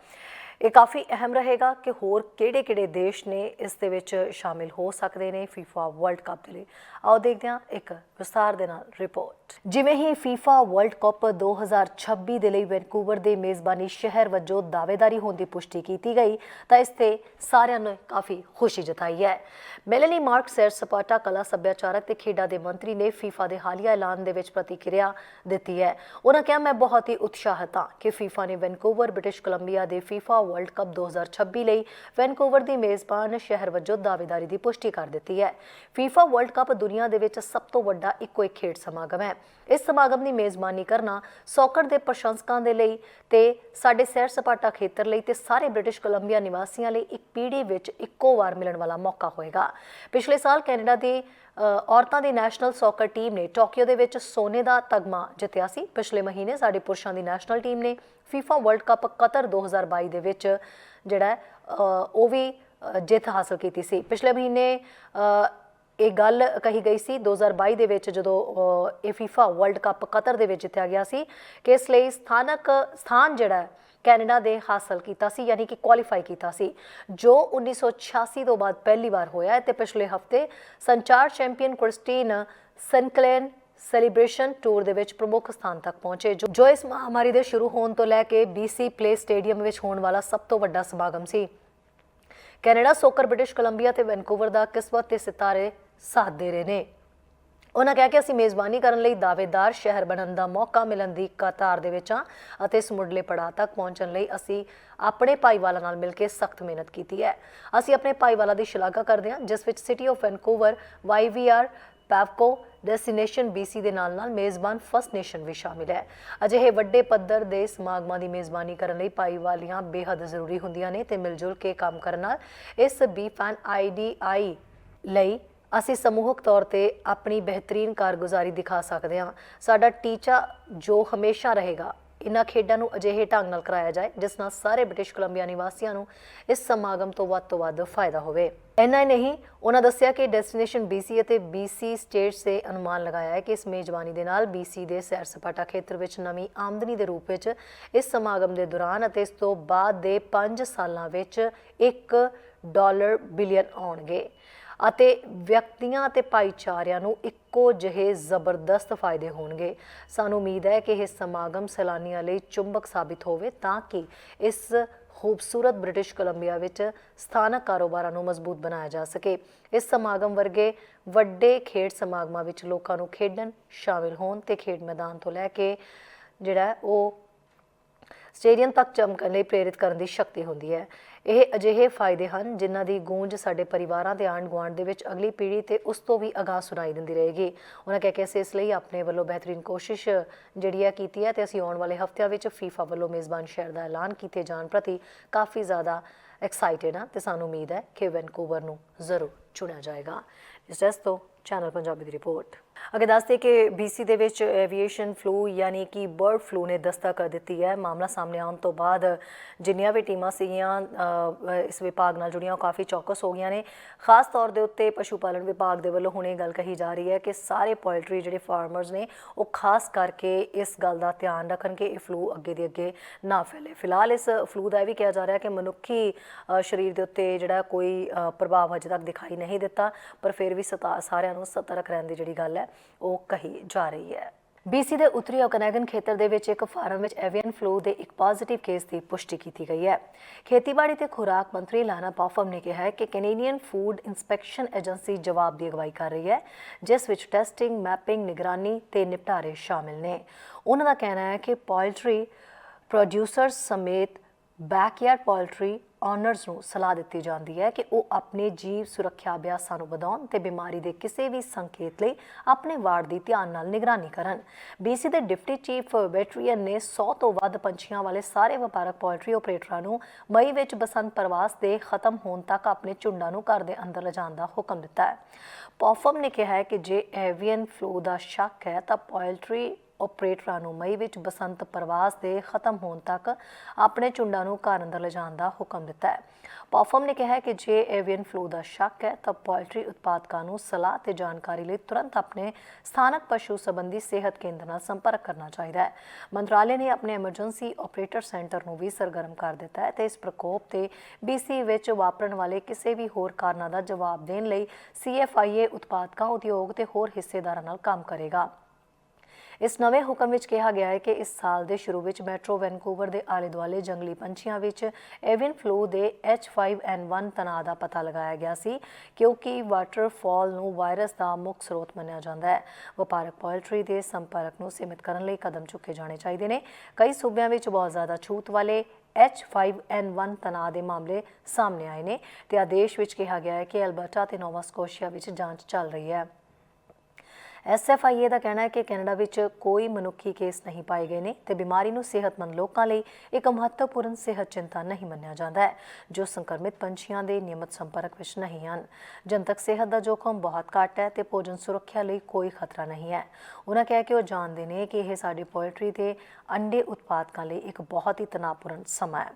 ਇਹ ਕਾਫੀ ਅਹਿਮ ਰਹੇਗਾ ਕਿ ਹੋਰ ਕਿਹੜੇ ਦੇਸ਼ ਨੇ ਇਸ ਦੇ ਵਿੱਚ ਸ਼ਾਮਿਲ ਹੋ ਸਕਦੇ ਨੇ FIFA ਵਰਲਡ ਕੱਪ ਦੇ ਲਈ। ਆਓ ਦੇਖਦੇ ਹਾਂ ਇੱਕ ਵਿਸਥਾਰ ਦੇ ਨਾਲ ਰਿਪੋਰਟ। ਜਿਵੇਂ ਹੀ FIFA ਵਰਲਡ ਕੱਪ 2026 ਦੇ ਲਈ ਵੈਨਕੂਵਰ ਦੇ ਮੇਜ਼ਬਾਨੀ ਸ਼ਹਿਰ ਵਜੋਂ ਦਾਅਵੇਦਾਰੀ ਹੋਣ ਦੀ ਪੁਸ਼ਟੀ ਕੀਤੀ ਗਈ ਤਾਂ ਇਸ ਤੇ ਸਾਰਿਆਂ ਨੇ ਕਾਫੀ ਖੁਸ਼ੀ ਜਤਾਈ ਹੈ। ਮੈਲਨੀ ਮਾਰਕ ਸੈਰ ਸਪਾਟਾ ਕਲਾ ਸੱਭਿਆਚਾਰਕ ਤੇ ਖੇਡਾਂ ਦੇ ਮੰਤਰੀ ਨੇ FIFA ਦੇ ਹਾਲੀਆ ਐਲਾਨ ਦੇ ਵਿੱਚ ਪ੍ਰਤੀਕਿਰਿਆ ਦਿੱਤੀ ਹੈ। ਉਹਨਾਂ ਕਿਹਾ ਮੈਂ ਬਹੁਤ ਹੀ ਉਤਸ਼ਾਹਿਤ ਹਾਂ ਕਿ FIFA ਨੇ ਵੈਨਕੂਵਰ ਬ੍ਰਿਟਿਸ਼ ਕੋਲੰਬੀਆ ਦੇ FIFA ਵਰਲਡ ਕੱਪ 2026 ਲਈ ਵੈਨਕੂਵਰ ਦੀ ਮੇਜ਼ਬਾਨ ਸ਼ਹਿਰ ਵਜੋਂ ਦਾਅਵੇਦਾਰੀ ਦੀ ਪੁਸ਼ਟੀ ਕਰ ਦਿੱਤੀ ਹੈ। FIFA ਵਰਲਡ ਕੱਪ ਦੁਨੀਆ ਦੇ ਵਿੱਚ ਸਭ ਤੋਂ ਵੱਡਾ ਇੱਕੋ ਇੱਕ ਖੇਡ ਸਮਾਗਮ ਹੈ। ਇਸ ਸਮਾਗਮ ਦੀ ਮੇਜ਼ਬਾਨੀ ਕਰਨਾ ਸੌਕਰ ਦੇ ਪ੍ਰਸ਼ੰਸਕਾਂ ਦੇ ਲਈ ਤੇ ਸਾਡੇ ਸੈਰ ਸਪਾਟਾ ਖੇਤਰ ਲਈ ਤੇ ਸਾਰੇ ਬ੍ਰਿਟਿਸ਼ ਕੋਲੰਬੀਆ ਨਿਵਾਸੀਆਂ ਲਈ ਇੱਕ ਪੀੜ੍ਹੀ ਵਿੱਚ ਇੱਕੋ ਵਾਰ ਮਿਲਣ ਵਾਲਾ ਮੌਕਾ ਹੋਏਗਾ। ਪਿਛਲੇ ਸਾਲ ਕੈਨੇਡਾ ਦੀ ਔਰਤਾਂ ਦੀ ਨੈਸ਼ਨਲ ਸੌਕਰ ਟੀਮ ਨੇ ਟੋਕੀਓ ਦੇ ਵਿੱਚ ਸੋਨੇ ਦਾ ਤਗਮਾ ਜਿੱਤਿਆ ਸੀ। ਪਿਛਲੇ ਮਹੀਨੇ ਸਾਡੇ ਪੁਰਸ਼ਾਂ ਦੀ ਨੈਸ਼ਨਲ ਟੀਮ ਨੇ FIFA ਵਰਲਡ ਕੱਪ ਕਤਰ 2022 ਦੇ ਵਿੱਚ ਜਿਹੜਾ ਉਹ ਵੀ ਜਿੱਤ ਹਾਸਲ ਕੀਤੀ ਸੀ। ਪਿਛਲੇ ਮਹੀਨੇ ਇਹ ਗੱਲ ਕਹੀ ਗਈ ਸੀ 2022 ਦੇ ਵਿੱਚ ਜਦੋਂ ਇਹ FIFA ਵਰਲਡ ਕੱਪ ਕਤਰ ਦੇ ਵਿੱਚ ਜਿੱਤਿਆ ਗਿਆ ਸੀ ਕਿ ਇਸ ਲਈ ਸਥਾਨ ਜਿਹੜਾ ਕੈਨੇਡਾ ਦੇ ਹਾਸਲ ਕੀਤਾ ਸੀ, ਯਾਨੀ ਕਿ ਕੁਆਲੀਫਾਈ ਕੀਤਾ ਸੀ, ਜੋ 1986 ਤੋਂ ਬਾਅਦ ਪਹਿਲੀ ਵਾਰ ਹੋਇਆ ਹੈ। ਤੇ ਪਿਛਲੇ ਹਫਤੇ ਸੰਚਾਰ ਚੈਂਪੀਅਨ ਕ੍ਰਿਸਟੀਨ ਸਨਕਲੇਨ ਸੈਲੀਬ੍ਰੇਸ਼ਨ ਟੂਰ ਦੇ ਵਿੱਚ ਪ੍ਰਮੁੱਖ ਸਥਾਨ ਤੱਕ ਪਹੁੰਚੇ, ਜੋ ਇਸ ਮਹਾਮਾਰੀ ਦੇ ਸ਼ੁਰੂ ਹੋਣ ਤੋਂ ਲੈ ਕੇ BC ਪਲੇ ਸਟੇਡੀਅਮ ਵਿੱਚ ਹੋਣ ਵਾਲਾ ਸਭ ਤੋਂ ਵੱਡਾ ਸਮਾਗਮ ਸੀ। ਕੈਨੇਡਾ ਸੌਕਰ ਬ੍ਰਿਟਿਸ਼ ਕੋਲੰਬੀਆ ਤੇ ਵੈਨਕੂਵਰ ਦਾ ਕਿਸਮਤ ਤੇ ਸਿਤਾਰੇ ਸਾਥ ਦੇ ਰਹੇ ਨੇ। ਉਹਨਾਂ ਕਿਹਾ ਕਿ ਅਸੀਂ ਮੇਜ਼ਬਾਨੀ ਕਰਨ ਲਈ ਦਾਅਵੇਦਾਰ ਸ਼ਹਿਰ ਬਣਨ ਦਾ ਮੌਕਾ ਮਿਲਣ ਦੀ ਕਤਾਰ ਦੇ ਵਿੱਚ ਹਾਂ ਅਤੇ ਇਸ ਮੁੱਢਲੇ ਪੜਾਅ ਤੱਕ ਪਹੁੰਚਣ ਲਈ ਅਸੀਂ ਆਪਣੇ ਭਾਈਵਾਲਾਂ ਨਾਲ ਮਿਲ ਕੇ ਸਖਤ ਮਿਹਨਤ ਕੀਤੀ ਹੈ। ਅਸੀਂ ਆਪਣੇ ਭਾਈਵਾਲਾਂ ਦੀ ਸ਼ਲਾਘਾ ਕਰਦੇ ਹਾਂ, ਜਿਸ ਵਿੱਚ city of Vancouver, YVR, PavCo, destination BC ਦੇ ਨਾਲ ਮੇਜ਼ਬਾਨ ਫਸਟ ਨੇਸ਼ਨ ਵੀ ਸ਼ਾਮਿਲ ਹੈ। ਅਜਿਹੇ ਵੱਡੇ ਪੱਧਰ ਦੇ ਸਮਾਗਮਾਂ ਦੀ ਮੇਜ਼ਬਾਨੀ ਕਰਨ ਲਈ ਭਾਈਵਾਲੀਆਂ ਬੇਹੱਦ ਜ਼ਰੂਰੀ ਹੁੰਦੀਆਂ ਨੇ ਤੇ ਮਿਲ ਜੁਲ ਕੇ ਕੰਮ ਕਰਨ ਨਾਲ ਇਸ BFAN IDI ਲਈ ਅਸੀਂ ਸਮੂਹਕ ਤੌਰ ਤੇ ਆਪਣੀ ਬਿਹਤਰੀਨ ਕਾਰਗੁਜ਼ਾਰੀ ਦਿਖਾ ਸਕਦੇ ਹਾਂ। ਸਾਡਾ ਟੀਚਾ ਜੋ ਹਮੇਸ਼ਾ ਰਹੇਗਾ ਇਹਨਾਂ ਖੇਡਾਂ ਨੂੰ ਅਜਿਹੇ ਢੰਗ ਨਾਲ ਕਰਾਇਆ ਜਾਏ ਜਿਸ ਨਾਲ ਸਾਰੇ ਬ੍ਰਿਟਿਸ਼ ਕੋਲੰਬੀਆ ਨਿਵਾਸੀਆਂ ਨੂੰ ਇਸ ਸਮਾਗਮ ਤੋਂ ਵੱਧ ਫਾਇਦਾ ਹੋਵੇ। ਇੰਨਾ ਹੀ ਨਹੀਂ, ਉਹਨਾਂ ਦੱਸਿਆ ਕਿ ਡੈਸਟੀਨੇਸ਼ਨ BC ਅਤੇ BC ਸਟੇਟਸ ਦੇ ਅਨੁਮਾਨ ਲਗਾਇਆ ਹੈ ਕਿ ਇਸ ਮੇਜ਼ਬਾਨੀ ਦੇ ਨਾਲ BC ਦੇ ਸੈਰ ਸਪਾਟਾ ਖੇਤਰ ਵਿੱਚ ਨਵੀਂ ਆਮਦਨੀ ਦੇ ਰੂਪ ਵਿੱਚ ਇਸ ਸਮਾਗਮ ਦੇ ਦੌਰਾਨ ਅਤੇ ਇਸ ਤੋਂ ਬਾਅਦ ਦੇ 5 ਸਾਲਾਂ ਵਿੱਚ $1 ਬਿਲੀਅਨ ਆਉਣਗੇ ਅਤੇ ਵਿਅਕਤੀਆਂ ਅਤੇ ਭਾਈਚਾਰਿਆਂ ਨੂੰ ਇੱਕੋ ਜਿਹੇ ਜ਼ਬਰਦਸਤ ਫਾਇਦੇ ਹੋਣਗੇ। ਸਾਨੂੰ ਉਮੀਦ ਹੈ ਕਿ ਇਹ ਸਮਾਗਮ ਸੈਲਾਨੀਆਂ ਲਈ ਚੁੰਬਕ ਸਾਬਿਤ ਹੋਵੇ ਤਾਂ ਕਿ ਇਸ ਖੂਬਸੂਰਤ ਬ੍ਰਿਟਿਸ਼ ਕੋਲੰਬੀਆ ਵਿੱਚ ਸਥਾਨਕ ਕਾਰੋਬਾਰਾਂ ਨੂੰ ਮਜ਼ਬੂਤ ਬਣਾਇਆ ਜਾ ਸਕੇ। ਇਸ ਸਮਾਗਮ ਵਰਗੇ ਵੱਡੇ ਖੇਡ ਸਮਾਗਮਾਂ ਵਿੱਚ ਲੋਕਾਂ ਨੂੰ ਖੇਡਣ, ਸ਼ਾਮਿਲ ਹੋਣ ਤੇ ਖੇਡ ਮੈਦਾਨ ਤੋਂ ਲੈ ਕੇ ਜਿਹੜਾ ਉਹ ਸਟੇਡੀਅਮ ਤੱਕ ਚਮਕਣ ਲਈ ਪ੍ਰੇਰਿਤ ਕਰਨ ਦੀ ਸ਼ਕਤੀ ਹੁੰਦੀ ਹੈ। ਇਹ ਅਜਿਹੇ ਫਾਇਦੇ ਹਨ ਜਿਨ੍ਹਾਂ ਦੀ ਗੂੰਜ ਸਾਡੇ ਪਰਿਵਾਰਾਂ ਦੇ ਆਂਢ ਗੁਆਂਢ ਦੇ ਵਿੱਚ ਅਗਲੀ ਪੀੜ੍ਹੀ ਤੇ ਉਸ ਤੋਂ ਵੀ ਅਗਾਂਹ ਸੁਣਾਈ ਦਿੰਦੀ ਰਹੇਗੀ। ਉਹਨਾਂ ਕਹਿ ਕੇ ਅਸੀਂ ਇਸ ਲਈ ਆਪਣੇ ਵੱਲੋਂ ਬਿਹਤਰੀਨ ਕੋਸ਼ਿਸ਼ ਜਿਹੜੀ ਹੈ ਕੀਤੀ ਹੈ ਤੇ ਅਸੀਂ ਆਉਣ ਵਾਲੇ ਹਫ਼ਤਿਆਂ ਵਿੱਚ ਫੀਫਾ ਵੱਲੋਂ ਮੇਜ਼ਬਾਨ ਸ਼ਹਿਰ ਦਾ ਐਲਾਨ ਕੀਤੇ ਜਾਣ ਪ੍ਰਤੀ ਕਾਫੀ ਜ਼ਿਆਦਾ ਐਕਸਾਈਟਿਡ ਹਾਂ ਤੇ ਸਾਨੂੰ ਉਮੀਦ ਹੈ ਕਿ ਵੈਨਕੂਵਰ ਨੂੰ ਜ਼ਰੂਰ ਚੁਣਿਆ ਜਾਏਗਾ। ਇਸ ਤੋਂ ਚੈਨਲ ਪੰਜਾਬੀ ਦੀ ਰਿਪੋਰਟ। ਅੱਗੇ ਦੱਸਦੇ ਕਿ BC ਦੇ ਵਿੱਚ ਐਵੀਏਸ਼ਨ ਫਲੂ ਯਾਨੀ ਕਿ ਬਰਡ ਫਲੂ ਨੇ ਦਸਤਕ ਦਿੱਤੀ ਹੈ। ਮਾਮਲਾ ਸਾਹਮਣੇ ਆਉਣ ਤੋਂ ਬਾਅਦ ਜਿੰਨੀਆਂ ਵੀ ਟੀਮਾਂ ਸੀਗੀਆਂ ਇਸ ਵਿਭਾਗ ਨਾਲ ਜੁੜੀਆਂ ਉਹ ਕਾਫੀ ਚੌਕਸ ਹੋ ਗਈਆਂ ਨੇ। ਖਾਸ ਤੌਰ ਦੇ ਉੱਤੇ ਪਸ਼ੂ ਪਾਲਣ ਵਿਭਾਗ ਦੇ ਵੱਲੋਂ ਹੁਣ ਇਹ ਗੱਲ ਕਹੀ ਜਾ ਰਹੀ ਹੈ ਕਿ ਸਾਰੇ ਪੋਲਟਰੀ ਜਿਹੜੇ ਫਾਰਮਰਸ ਨੇ ਉਹ ਖਾਸ ਕਰਕੇ ਇਸ ਗੱਲ ਦਾ ਧਿਆਨ ਰੱਖਣ ਕਿ ਇਹ ਫਲੂ ਅੱਗੇ ਦੇ ਅੱਗੇ ਨਾ ਫੈਲੇ। ਫਿਲਹਾਲ ਇਸ ਫਲੂ ਦਾ ਇਹ ਵੀ ਕਿਹਾ ਜਾ ਰਿਹਾ ਕਿ ਮਨੁੱਖੀ ਸਰੀਰ ਦੇ ਉੱਤੇ ਜਿਹੜਾ ਕੋਈ ਪ੍ਰਭਾਵ ਅਜੇ ਤੱਕ ਦਿਖਾਈ ਨਹੀਂ ਦਿੱਤਾ, ਪਰ ਫਿਰ ਵੀ ਸਾਰਿਆਂ ਨੂੰ ਸਤਰਕ ਰਹਿਣ ਦੀ ਜਿਹੜੀ ਗੱਲ ਹੈ ਉਹ ਕਹੀ ਜਾ ਰਹੀ ਹੈ। BC ਦੇ ਉੱਤਰੀ ਓਕਨੈਗਨ ਖੇਤਰ ਦੇ ਵਿੱਚ ਇੱਕ ਫਾਰਮ ਵਿੱਚ ਐਵੀਅਨ ਫਲੂ ਦੇ ਇੱਕ ਪੋਜ਼ਿਟਿਵ ਕੇਸ ਦੀ ਪੁਸ਼ਟੀ ਕੀਤੀ ਗਈ ਹੈ। ਖੇਤੀਬਾੜੀ ਤੇ ਖੁਰਾਕ ਮੰਤਰੀ ਲਾਨਾ ਪਾਫਮ ਨੇ ਕਿਹਾ ਹੈ ਕਿ ਕੈਨੇਡੀਅਨ ਫੂਡ ਇੰਸਪੈਕਸ਼ਨ ਏਜੰਸੀ ਜਵਾਬ ਦੀ ਅਗਵਾਈ ਕਰ ਰਹੀ ਹੈ, ਜਿਸ ਵਿੱਚ ਟੈਸਟਿੰਗ, ਮੈਪਿੰਗ, ਨਿਗਰਾਨੀ ਤੇ ਨਿਪਟਾਰੇ ਸ਼ਾਮਿਲ ਨੇ। ਉਹਨਾਂ ਦਾ ਕਹਿਣਾ ਹੈ ਕਿ ਪੋਲਟਰੀ ਪ੍ਰੋਡਿਊਸਰਸ ਸਮੇਤ ਬੈਕਯਾਰਡ ਪੋਲਟਰੀ ਓਨਰਸ ਨੂੰ ਸਲਾਹ ਦਿੱਤੀ ਜਾਂਦੀ ਹੈ ਕਿ ਉਹ ਆਪਣੇ ਜੀਵ ਸੁਰੱਖਿਆ ਅਭਿਆਸਾਂ ਨੂੰ ਵਧਾਉਣ ਤੇ ਬਿਮਾਰੀ ਦੇ ਕਿਸੇ ਵੀ ਸੰਕੇਤ ਲਈ ਆਪਣੇ ਵਾਰਡ ਦੀ ਧਿਆਨ ਨਾਲ ਨਿਗਰਾਨੀ ਕਰਨ। BC ਦੇ ਡਿਪਟੀ ਚੀਫ ਵੈਟਰੀਅਨ ਨੇ 100 ਤੋਂ ਵੱਧ ਪੰਛੀਆਂ ਵਾਲੇ ਸਾਰੇ ਵਪਾਰਕ ਪੋਲਟਰੀ ਆਪਰੇਟਰਾਂ ਨੂੰ ਮਈ ਵਿੱਚ ਬਸੰਤ ਪ੍ਰਵਾਸ ਦੇ ਖਤਮ ਹੋਣ ਤੱਕ ਆਪਣੇ ਝੁੰਡਾਂ ਨੂੰ ਘਰ ਦੇ ਅੰਦਰ ਲਿਜਾਣ ਦਾ ਹੁਕਮ ਦਿੱਤਾ ਹੈ। ਪੌਫਮ ਨੇ ਕਿਹਾ ਹੈ ਕਿ ਜੇ ਐਵੀਅਨ ਫਲੂ ਦਾ ਸ਼ੱਕ ਹੈ ਤਾਂ ਪੋਲਟਰੀ ਆਪਰੇਟਰਾਂ ਨੂੰ ਮਈ ਵਿੱਚ ਬਸੰਤ ਪ੍ਰਵਾਸ ਦੇ ਖਤਮ ਹੋਣ ਤੱਕ ਆਪਣੇ ਝੁੰਡਾਂ ਨੂੰ ਘਰ ਅੰਦਰ ਲਿਜਾਣ ਦਾ ਹੁਕਮ ਦਿੱਤਾ ਹੈ। ਪੌਫਮ ਨੇ ਕਿਹਾ ਕਿ ਜੇ ਐਵੀਅਨ ਫਲੂ ਦਾ ਸ਼ੱਕ ਹੈ ਤਾਂ ਪੋਲਟਰੀ ਉਤਪਾਦਕਾਂ ਨੂੰ ਸਲਾਹ ਤੇ ਜਾਣਕਾਰੀ ਲਈ ਤੁਰੰਤ ਆਪਣੇ ਸਥਾਨਕ ਪਸ਼ੂ ਸੰਬੰਧੀ ਸਿਹਤ ਕੇਂਦਰ ਨਾਲ ਸੰਪਰਕ ਕਰਨਾ ਚਾਹੀਦਾ ਹੈ। ਮੰਤਰਾਲੇ ਨੇ ਆਪਣੇ ਐਮਰਜੈਂਸੀ ਆਪਰੇਟਰ ਸੈਂਟਰ ਨੂੰ ਵੀ ਸਰਗਰਮ ਕਰ ਦਿੱਤਾ ਹੈ ਤੇ ਇਸ ਪ੍ਰਕੋਪ ਤੇ BC ਵਿੱਚ ਵਾਪਰਨ ਵਾਲੇ ਕਿਸੇ ਵੀ ਹੋਰ ਕਾਰਨਾਂ ਦਾ ਜਵਾਬ ਦੇਣ ਲਈ CFIA ਉਤਪਾਦਕਾਂ, ਉਦਯੋਗ ਤੇ ਹੋਰ ਹਿੱਸੇਦਾਰਾਂ ਨਾਲ ਕੰਮ ਕਰੇਗਾ। ਇਸ ਨਵੇਂ ਹੁਕਮ ਵਿੱਚ ਕਿਹਾ ਗਿਆ ਹੈ ਕਿ ਇਸ ਸਾਲ ਦੇ ਸ਼ੁਰੂ ਵਿੱਚ ਮੈਟਰੋ ਵੈਨਕੂਵਰ ਦੇ ਆਲੇ ਦੁਆਲੇ ਜੰਗਲੀ ਪੰਛੀਆਂ ਵਿੱਚ ਐਵੀਅਨ ਫਲੂ ਦੇ H5N1 ਤਣਾਅ ਦਾ ਪਤਾ ਲਗਾਇਆ ਗਿਆ ਸੀ, ਕਿਉਂਕਿ ਵਾਟਰਫਾਲ ਨੂੰ ਵਾਇਰਸ ਦਾ ਮੁੱਖ ਸਰੋਤ ਮੰਨਿਆ ਜਾਂਦਾ ਹੈ। ਵਪਾਰਕ ਪੋਲਟਰੀ ਦੇ ਸੰਪਰਕ ਨੂੰ ਸੀਮਿਤ ਕਰਨ ਲਈ ਕਦਮ ਚੁੱਕੇ ਜਾਣੇ ਚਾਹੀਦੇ ਨੇ। ਕਈ ਸੂਬਿਆਂ ਵਿੱਚ ਬਹੁਤ ਜ਼ਿਆਦਾ ਛੂਤ ਵਾਲੇ H5N1 ਤਣਾਅ ਦੇ ਮਾਮਲੇ ਸਾਹਮਣੇ ਆਏ ਨੇ ਤੇ ਆਦੇਸ਼ ਵਿੱਚ ਕਿਹਾ ਗਿਆ ਹੈ ਕਿ ਅਲਬਰਟਾ ਤੇ ਨੋਵਾ ਸਕੋਸ਼ੀਆ ਵਿੱਚ ਜਾਂਚ ਚੱਲ ਰਹੀ ਹੈ। SFIA ਦਾ ਕਹਿਣਾ ਹੈ ਕਿ ਕੈਨੇਡਾ ਵਿੱਚ ਕੋਈ ਮਨੁੱਖੀ ਕੇਸ ਨਹੀਂ ਪਾਏ ਗਏ ਨੇ ਤੇ ਬਿਮਾਰੀ ਨੂੰ ਸਿਹਤਮੰਦ ਲੋਕਾਂ ਲਈ ਇੱਕ ਮਹੱਤਵਪੂਰਨ ਸਿਹਤ ਚਿੰਤਾ ਨਹੀਂ ਮੰਨਿਆ ਜਾਂਦਾ ਹੈ, ਜੋ ਸੰਕਰਮਿਤ ਪੰਛੀਆਂ ਦੇ ਨਿਯਮਿਤ ਸੰਪਰਕ ਵਿੱਚ ਨਹੀਂ ਹਨ। ਜਨਤਕ ਸਿਹਤ ਦਾ ਜੋਖਮ ਬਹੁਤ ਘੱਟ ਹੈ ਤੇ ਭੋਜਨ ਸੁਰੱਖਿਆ ਲਈ ਕੋਈ ਖਤਰਾ ਨਹੀਂ ਹੈ। ਉਹਨਾਂ ਕਿਹਾ ਕਿ ਉਹ ਜਾਣਦੇ ਨੇ ਕਿ ਇਹ ਸਾਡੇ ਪੋਲਟਰੀ ਤੇ ਅੰਡੇ ਉਤਪਾਦਕਾਂ ਲਈ ਇੱਕ ਬਹੁਤ ਹੀ ਤਣਾਅਪੂਰਨ ਸਮਾਂ ਹੈ।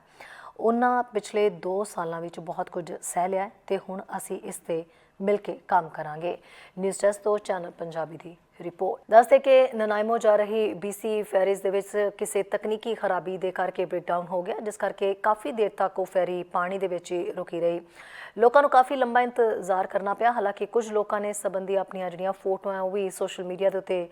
ਉਹਨਾਂ ਪਿਛਲੇ 2 ਸਾਲਾਂ ਵਿੱਚ ਬਹੁਤ ਕੁਝ ਸਹਿ ਲਿਆ ਤੇ ਹੁਣ ਅਸੀਂ ਇਸ ਤੇ ਮਿਲ ਕੇ ਕੰਮ ਕਰਾਂਗੇ। ਨਿਊਜ਼ ਡੈਸਕ ਤੋਂ ਚੈਨਲ ਪੰਜਾਬੀ ਦੀ ਰਿਪੋਰਟ। ਦੱਸਦੇ ਕਿ ਨਨਾਇਮੋ ਜਾ ਰਹੀ BC ਫੈਰੀਜ਼ ਦੇ ਵਿੱਚ ਕਿਸੇ ਤਕਨੀਕੀ ਖਰਾਬੀ ਦੇ ਕਰਕੇ ਬ੍ਰੇਕਡਾਊਨ ਹੋ ਗਿਆ, ਜਿਸ ਕਰਕੇ ਕਾਫੀ ਦੇਰ ਤੱਕ ਉਹ ਫੈਰੀ ਪਾਣੀ ਦੇ ਵਿੱਚ ਹੀ ਰੁਕੀ ਰਹੀ। ਲੋਕਾਂ ਨੂੰ ਕਾਫੀ ਲੰਬਾ ਇੰਤਜ਼ਾਰ ਕਰਨਾ ਪਿਆ। ਹਾਲਾਂਕਿ ਕੁਝ ਲੋਕਾਂ ਨੇ ਇਸ ਸੰਬੰਧੀ ਆਪਣੀਆਂ ਜਿਹੜੀਆਂ ਫੋਟੋਆਂ ਉਹ ਵੀ ਸੋਸ਼ਲ ਮੀਡੀਆ ਦੇ ਉੱਤੇ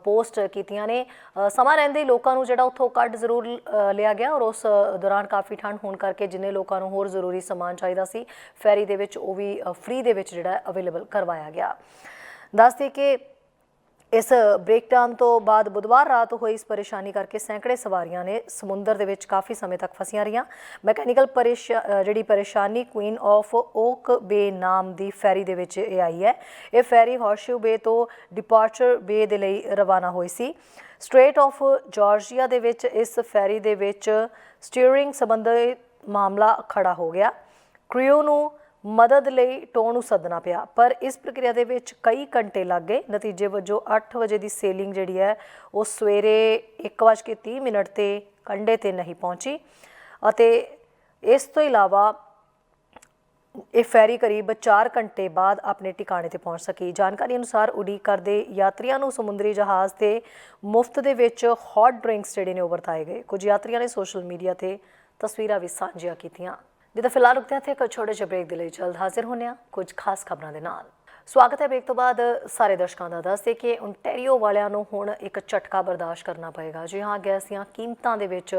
ਪੋਸਟ ਕੀਤੀਆਂ ਨੇ। ਸਮਾਂ ਰਹਿੰਦੇ ਹੀ ਲੋਕਾਂ ਨੂੰ ਜਿਹੜਾ ਉੱਥੋਂ ਕੱਢ ਜ਼ਰੂਰ ਲਿਆ ਗਿਆ ਔਰ ਉਸ ਦੌਰਾਨ ਕਾਫੀ ਠੰਡ ਹੋਣ ਕਰਕੇ ਜਿੰਨੇ ਲੋਕਾਂ ਨੂੰ ਹੋਰ ਜ਼ਰੂਰੀ ਸਮਾਨ ਚਾਹੀਦਾ ਸੀ ਫੈਰੀ ਦੇ ਵਿੱਚ ਉਹ ਵੀ ਫ੍ਰੀ ਦੇ ਵਿੱਚ ਜਿਹੜਾ ਅਵੇਲੇਬਲ ਕਰਵਾਇਆ ਗਿਆ। ਦੱਸਦੇ ਕਿ ਇਸ ਬ੍ਰੇਕਡਾਊਨ ਤੋਂ ਬਾਅਦ ਬੁੱਧਵਾਰ ਰਾਤ ਹੋਈ ਇਸ ਪਰੇਸ਼ਾਨੀ ਕਰਕੇ ਸੈਂਕੜੇ ਸਵਾਰੀਆਂ ਨੇ ਸਮੁੰਦਰ ਦੇ ਵਿੱਚ ਕਾਫੀ ਸਮੇਂ ਤੱਕ ਫਸੀਆਂ ਰਹੀਆਂ। ਮੈਕੈਨੀਕਲ ਜਿਹੜੀ ਪਰੇਸ਼ਾਨੀ ਕੁਈਨ ਆਫ ਓਕ ਬੇ ਨਾਮ ਦੀ ਫੈਰੀ ਦੇ ਵਿੱਚ ਇਹ ਆਈ ਹੈ। ਇਹ ਫੈਰੀ ਹਾਰਸ਼ਿਊ ਬੇ ਤੋਂ ਡਿਪਾਰਚਰ ਬੇ ਦੇ ਲਈ ਰਵਾਨਾ ਹੋਈ ਸੀ। ਸਟ੍ਰੇਟ ਆਫ ਜਾਰਜੀਆ ਦੇ ਵਿੱਚ ਇਸ ਫੈਰੀ ਦੇ ਵਿੱਚ ਸਟੀਅਰਿੰਗ ਸੰਬੰਧੀ ਮਾਮਲਾ ਖੜਾ ਹੋ ਗਿਆ। ਕ੍ਰਿਊ ਨੂੰ ਮਦਦ ਲਈ ਟੋਹ ਨੂੰ ਸੱਦਣਾ ਪਿਆ, ਪਰ ਇਸ ਪ੍ਰਕਿਰਿਆ ਦੇ ਵਿੱਚ ਕਈ ਘੰਟੇ ਲੱਗ ਗਏ। ਨਤੀਜੇ ਵਜੋਂ 8 ਵਜੇ ਦੀ ਸੇਲਿੰਗ ਜਿਹੜੀ ਹੈ ਉਹ ਸਵੇਰੇ 1:30 ਤੇ ਕੰਢੇ ਤੇ ਨਹੀਂ ਪਹੁੰਚੀ ਅਤੇ ਇਸ ਤੋਂ ਇਲਾਵਾ ਇਹ ਫੈਰੀ ਕਰੀਬ 4 ਘੰਟੇ ਬਾਅਦ ਆਪਣੇ ਟਿਕਾਣੇ ਤੇ ਪਹੁੰਚ ਸਕੀ। ਜਾਣਕਾਰੀ ਅਨੁਸਾਰ ਉਡੀਕ ਕਰਦੇ ਯਾਤਰੀਆਂ ਨੂੰ ਸਮੁੰਦਰੀ ਜਹਾਜ਼ ਤੇ ਮੁਫਤ ਦੇ ਵਿੱਚ ਹੌਟ ਡਰਿੰਕਸ ਜਿਹੜੇ ਨੇ ਉਹ ਵਰਤਾਏ ਗਏ। ਕੁਝ ਯਾਤਰੀਆਂ ਨੇ ਸੋਸ਼ਲ ਮੀਡੀਆ ਤੇ ਤਸਵੀਰਾਂ ਵੀ ਸਾਂਝੀਆਂ ਕੀਤੀਆਂ। ਜਿੱਦਾਂ ਫਿਲਹਾਲ ਰੁਕਦੇ ਹਾਂ ਇੱਥੇ ਇੱਕ ਛੋਟੇ ਜਿਹੇ ਬ੍ਰੇਕ ਦੇ ਲਈ, ਜਲਦ ਹਾਜ਼ਰ ਹੁੰਦੇ ਹਾਂ ਕੁਝ ਖਾਸ ਖਬਰਾਂ ਦੇ ਨਾਲ। ਸਵਾਗਤ ਹੈ ਬ੍ਰੇਕ ਤੋਂ ਬਾਅਦ ਸਾਰੇ ਦਰਸ਼ਕਾਂ ਦਾ। ਦੱਸਦੇ ਕਿ ਓਨਟਾਰੀਓ ਵਾਲਿਆਂ ਨੂੰ ਹੁਣ ਇੱਕ ਝਟਕਾ ਬਰਦਾਸ਼ਤ ਕਰਨਾ ਪਏਗਾ। ਜੀ ਹਾਂ, ਗੈਸ ਦੀਆਂ ਕੀਮਤਾਂ ਦੇ ਵਿੱਚ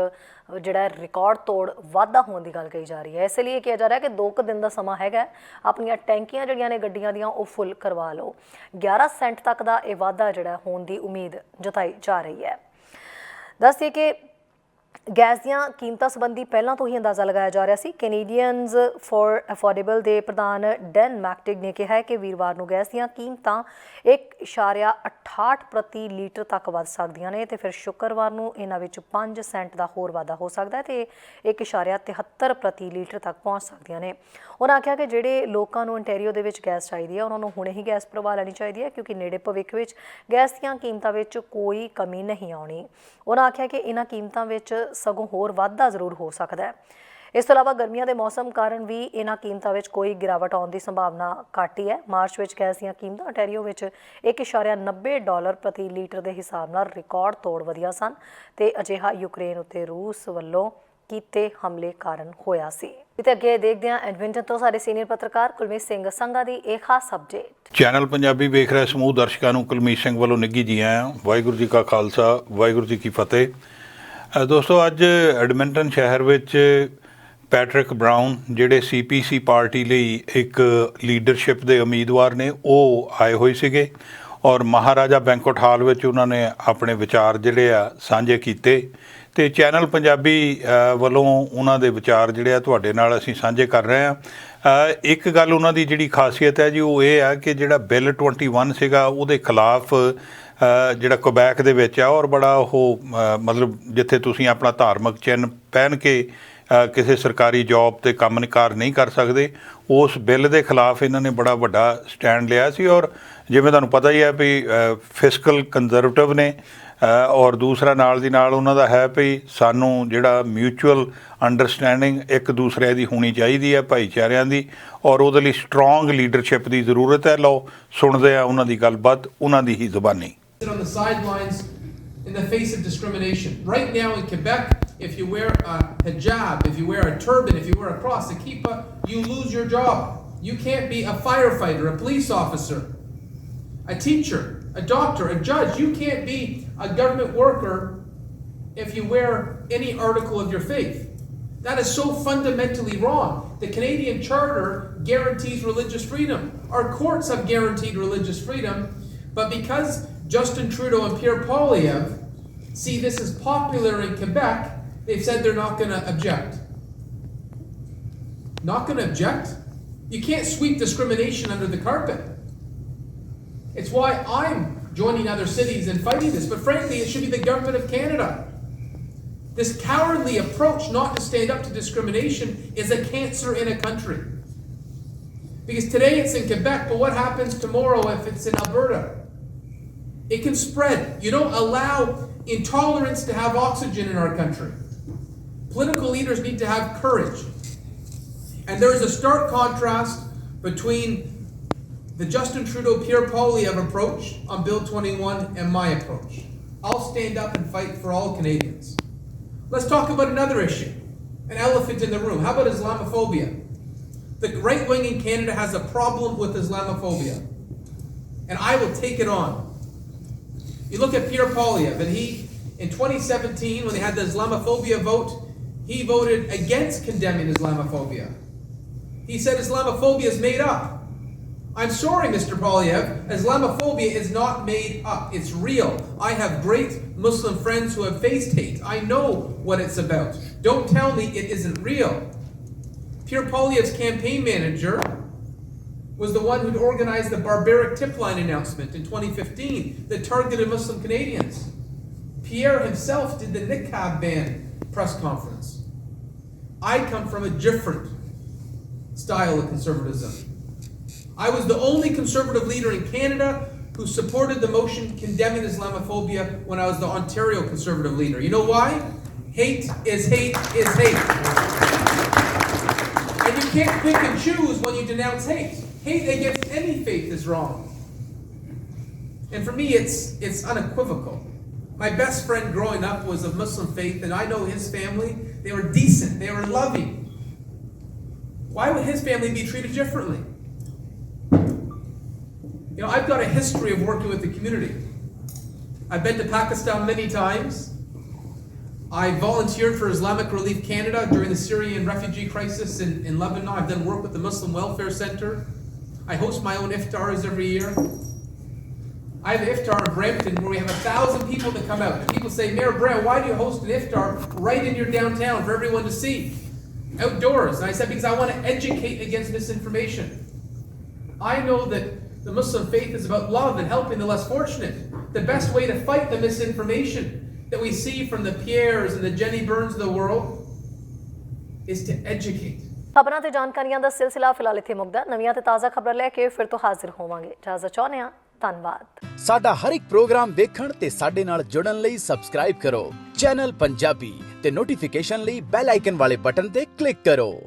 ਜਿਹੜਾ ਰਿਕਾਰਡ ਤੋੜ ਵਾਧਾ ਹੋਣ ਦੀ ਗੱਲ ਕਹੀ ਜਾ ਰਹੀ ਹੈ। ਇਸ ਲਈ ਕਿਹਾ ਜਾ ਰਿਹਾ ਕਿ 2 ਦਿਨ ਦਾ ਸਮਾਂ ਹੈਗਾ, ਆਪਣੀਆਂ ਟੈਂਕੀਆਂ ਜਿਹੜੀਆਂ ਨੇ ਗੱਡੀਆਂ ਦੀਆਂ ਉਹ ਫੁੱਲ ਕਰਵਾ ਲਓ। 11 ਸੈਂਟ ਤੱਕ ਦਾ ਇਹ ਵਾਧਾ ਜਿਹੜਾ ਹੋਣ ਦੀ ਉਮੀਦ ਜਤਾਈ ਜਾ ਰਹੀ ਹੈ। ਦੱਸਦੇ ਕਿ ਗੈਸ ਦੀਆਂ ਕੀਮਤਾਂ ਸੰਬੰਧੀ ਪਹਿਲਾਂ ਤੋਂ ਹੀ ਅੰਦਾਜ਼ਾ ਲਗਾਇਆ ਜਾ ਰਿਹਾ ਸੀ। ਕੈਨੇਡੀਅਨਜ਼ ਫॉर ਅਫੋਰਡੇਬਲ ਦੇ ਪ੍ਰਧਾਨ ਡੈਨ ਮੈਕਟਿਗ ਨੇ ਕਿਹਾ ਹੈ ਕਿ ਵੀਰਵਾਰ ਨੂੰ ਗੈਸ ਦੀਆਂ ਕੀਮਤਾਂ 1.68 ਪ੍ਰਤੀ ਲੀਟਰ ਤੱਕ ਵੱਧ ਸਕਦੀਆਂ ਨੇ ਤੇ ਫਿਰ ਸ਼ੁੱਕਰਵਾਰ ਨੂੰ ਇਹਨਾਂ ਵਿੱਚ 5 ਸੈਂਟ ਦਾ ਹੋਰ ਵਾਧਾ ਹੋ ਸਕਦਾ ਹੈ ਤੇ 1.73 ਪ੍ਰਤੀ ਲੀਟਰ ਤੱਕ ਪਹੁੰਚ ਸਕਦੀਆਂ ਨੇ। ਉਹਨਾਂ ਆਖਿਆ ਕਿ ਜਿਹੜੇ ਲੋਕਾਂ ਨੂੰ ontario ਦੇ ਵਿੱਚ ਗੈਸ ਚਾਹੀਦੀ ਹੈ ਉਹਨਾਂ ਨੂੰ ਹੁਣੇ ਹੀ ਗੈਸ ਭਰਵਾ ਲੈਣੀ ਚਾਹੀਦੀ ਹੈ ਕਿਉਂਕਿ ਨੇੜੇ ਭਵਿੱਖ ਵਿੱਚ ਗੈਸ ਦੀਆਂ ਕੀਮਤਾਂ ਵਿੱਚ ਕੋਈ ਕਮੀ ਨਹੀਂ ਆਉਣੀ। ਉਹਨਾਂ ਆਖਿਆ ਕਿ ਇਹਨਾਂ ਕੀਮਤਾਂ ਵਿੱਚ ਸਗੋਂ ਹੋਰ ਵਾਧਾ ਜ਼ਰੂਰ ਹੋ ਸਕਦਾ ਹੈ। ਇਸ ਤੋਂ ਇਲਾਵਾ ਗਰਮੀਆਂ ਦੇ ਮੌਸਮ ਕਾਰਨ ਵੀ ਇਹਨਾਂ ਕੀਮਤਾਂ ਵਿੱਚ ਕੋਈ ਗਿਰਾਵਟ ਆਉਣ ਦੀ ਸੰਭਾਵਨਾ ਘੱਟ ਹੀ ਹੈ। ਮਾਰਚ ਵਿੱਚ ਗੈਸ ਦੀਆਂ ਕੀਮਤਾਂ ontario ਵਿੱਚ $1.90 ਪ੍ਰਤੀ ਲੀਟਰ ਦੇ ਹਿਸਾਬ ਨਾਲ ਰਿਕਾਰਡ ਤੋੜ ਵਧੀਆਂ ਸਨ ਤੇ ਅਜਿਹਾ ਯੂਕਰੇਨ ਉੱਤੇ ਰੂਸ ਵੱਲੋਂ ਕੀਤੇ ਹਮਲੇ ਕਾਰਨ ਹੋਇਆ ਸੀ। ਤੇ ਅੱਗੇ ਦੇਖਦੇ ਹਾਂ ਐਡਮਿੰਟਨ ਤੋਂ ਸਾਡੇ ਸੀਨੀਅਰ ਪੱਤਰਕਾਰ ਕੁਲਮੀਤ ਸਿੰਘ ਸੰਘਾ ਦੀ ਇਹ ਖਾਸ ਅਪਡੇਟ। ਚੈਨਲ ਪੰਜਾਬੀ ਵੇਖ ਰਹੇ ਸਮੂਹ ਦਰਸ਼ਕਾਂ ਨੂੰ ਕੁਲਮੀਤ ਸਿੰਘ ਵੱਲੋਂ ਨਿੱਘੀ ਜੀ ਆਇਆਂ। ਵਾਹਿਗੁਰੂ ਜੀ ਕਾ ਖਾਲਸਾ, ਵਾਹਿਗੁਰੂ ਜੀ ਕੀ ਫਤਿਹ। ਦੋਸਤੋ, ਅੱਜ ਐਡਮਿੰਟਨ ਸ਼ਹਿਰ ਵਿੱਚ ਪੈਟਰਿਕ ਬਰਾਊਨ ਜਿਹੜੇ CPC ਪਾਰਟੀ ਲਈ ਇੱਕ ਲੀਡਰਸ਼ਿਪ ਦੇ ਉਮੀਦਵਾਰ ਨੇ, ਉਹ ਆਏ ਹੋਏ ਸੀਗੇ ਔਰ ਮਹਾਰਾਜਾ ਬੈਂਕੁਏਟ ਹਾਲ ਵਿੱਚ ਉਹਨਾਂ ਨੇ ਆਪਣੇ ਵਿਚਾਰ ਜਿਹੜੇ ਆ ਸਾਂਝੇ ਕੀਤੇ ਤੇ ਚੈਨਲ ਪੰਜਾਬੀ ਵੱਲੋਂ ਉਹਨਾਂ ਦੇ ਵਿਚਾਰ ਜਿਹੜੇ ਆ ਤੁਹਾਡੇ ਨਾਲ ਅਸੀਂ ਸਾਂਝੇ ਕਰ ਰਹੇ ਹਾਂ। ਇੱਕ ਗੱਲ ਉਹਨਾਂ ਦੀ ਜਿਹੜੀ ਖਾਸੀਅਤ ਹੈ ਜੀ, ਉਹ ਇਹ ਆ ਕਿ ਜਿਹੜਾ ਬਿੱਲ 21 ਸੀਗਾ ਉਹਦੇ ਖਿਲਾਫ ਜਿਹੜਾ ਕੁਬੈਕ ਦੇ ਵਿੱਚ ਆ ਔਰ ਬੜਾ ਉਹ ਮਤਲਬ ਜਿੱਥੇ ਤੁਸੀਂ ਆਪਣਾ ਧਾਰਮਿਕ ਚਿੰਨ੍ਹ ਪਹਿਨ ਕੇ ਕਿਸੇ ਸਰਕਾਰੀ ਜੌਬ 'ਤੇ ਕੰਮਕਾਰ ਨਹੀਂ ਕਰ ਸਕਦੇ, ਉਸ ਬਿੱਲ ਦੇ ਖਿਲਾਫ ਇਹਨਾਂ ਨੇ ਬੜਾ ਵੱਡਾ ਸਟੈਂਡ ਲਿਆ ਸੀ। ਔਰ ਜਿਵੇਂ ਤੁਹਾਨੂੰ ਪਤਾ ਹੀ ਹੈ ਵੀ ਫਿਸਕਲ ਕੰਜ਼ਰਵੇਟਿਵ ਨੇ ਔਰ ਦੂਸਰਾ ਨਾਲ ਦੀ ਨਾਲ ਉਹਨਾਂ ਦਾ ਹੈ ਵੀ ਸਾਨੂੰ ਜਿਹੜਾ ਮਿਊਚੁਅਲ ਅੰਡਰਸਟੈਂਡਿੰਗ ਇੱਕ ਦੂਸਰੇ ਦੀ ਹੋਣੀ ਚਾਹੀਦੀ ਹੈ, ਭਾਈਚਾਰਿਆਂ ਦੀ, ਔਰ ਉਹਦੇ ਲਈ ਸਟਰੋਂਗ ਲੀਡਰਸ਼ਿਪ ਦੀ ਜ਼ਰੂਰਤ ਹੈ। ਲਓ ਸੁਣਦੇ ਆ ਉਹਨਾਂ ਦੀ ਗੱਲਬਾਤ ਉਹਨਾਂ ਦੀ ਹੀ ਜ਼ੁਬਾਨੀ। On the sidelines in the face of discrimination. Right now in Quebec, if you wear a hijab, if you wear a turban, if you wear a cross, a kippah, you lose your job. You can't be a firefighter, a police officer, a teacher, a doctor, a judge. You can't be a government worker if you wear any article of your faith. That is so fundamentally wrong. The Canadian Charter guarantees religious freedom. Our courts have guaranteed religious freedom, but because Justin Trudeau and Pierre Poilievre see this is popular in Quebec, they've said they're not going to object. Not going to object? You can't sweep discrimination under the carpet. It's why I'm joining other cities in fighting this, but frankly, it should be the government of Canada. This cowardly approach not to stand up to discrimination is a cancer in a country. Because today it's in Quebec, but what happens tomorrow if it's in Alberta? It can spread. You don't allow intolerance to have oxygen in our country. Political leaders need to have courage. And there is a stark contrast between the Justin Trudeau, Pierre Poilievre approach on Bill 21 and my approach. I'll stand up and fight for all Canadians. Let's talk about another issue, an elephant in the room. How about Islamophobia? The right wing in Canada has a problem with Islamophobia, and I will take it on. You look at Pierre Poilievre, and he, in 2017, when they had the Islamophobia vote, he voted against condemning Islamophobia. He said Islamophobia is made up. I'm sorry, Mr. Poilievre, Islamophobia is not made up. It's real. I have great Muslim friends who have faced hate. I know what it's about. Don't tell me it isn't real. Pierre Poilievre's campaign manager was the one who'd organized the barbaric tip line announcement in 2015 that targeted Muslim Canadians. Pierre himself did the niqab ban press conference. I come from a different style of conservatism. I was the only conservative leader in Canada who supported the motion condemning Islamophobia when I was the Ontario conservative leader. You know why? Hate is hate is hate. And you can't pick and choose when you denounce hate. Hate against any faith is wrong. And for me, it's unequivocal. My best friend growing up was of Muslim faith, and I know his family, they were decent, they were loving. Why would his family be treated differently? You know, I've got a history of working with the community. I've been to Pakistan many times. I volunteered for Islamic Relief Canada during the Syrian refugee crisis in Lebanon. I've done work with the Muslim Welfare Center. I host my own iftars every year. I have an iftar in Brampton where we have 1,000 people that come out. And people say, Mayor Brown, why do you host an iftar right in your downtown for everyone to see? Outdoors. And I said, because I want to educate against misinformation. I know that the Muslim faith is about love and helping the less fortunate. The best way to fight the misinformation that we see from the Pierres and the Jenny Burns of the world is to educate. ਖਬਰਾਂ ਤੇ ਜਾਣਕਾਰੀਆਂ ਦਾ ਸਿਲਸਿਲਾ ਫਿਲਹਾਲ ਇੱਥੇ ਮੁੱਕਦਾ। ਨਵੀਆਂ ਤੇ ਤਾਜ਼ਾ ਖਬਰਾਂ ਲੈ ਕੇ ਫਿਰ ਤੋਂ ਹਾਜ਼ਰ ਹੋਵਾਂਗੇ। ਇਜਾਜ਼ਤ ਚਾਹੁੰਦੇ ਹਾਂ। ਧੰਨਵਾਦ। ਸਾਡਾ ਹਰ ਇੱਕ ਪ੍ਰੋਗਰਾਮ ਦੇਖਣ ਤੇ ਸਾਡੇ ਨਾਲ ਜੁੜਨ ਲਈ ਸਬਸਕ੍ਰਾਈਬ ਕਰੋ ਚੈਨਲ ਪੰਜਾਬੀ ਤੇ ਨੋਟੀਫਿਕੇਸ਼ਨ ਲਈ ਬੈਲ ਆਈਕਨ ਵਾਲੇ ਬਟਨ ਤੇ ਕਲਿੱਕ ਕਰੋ।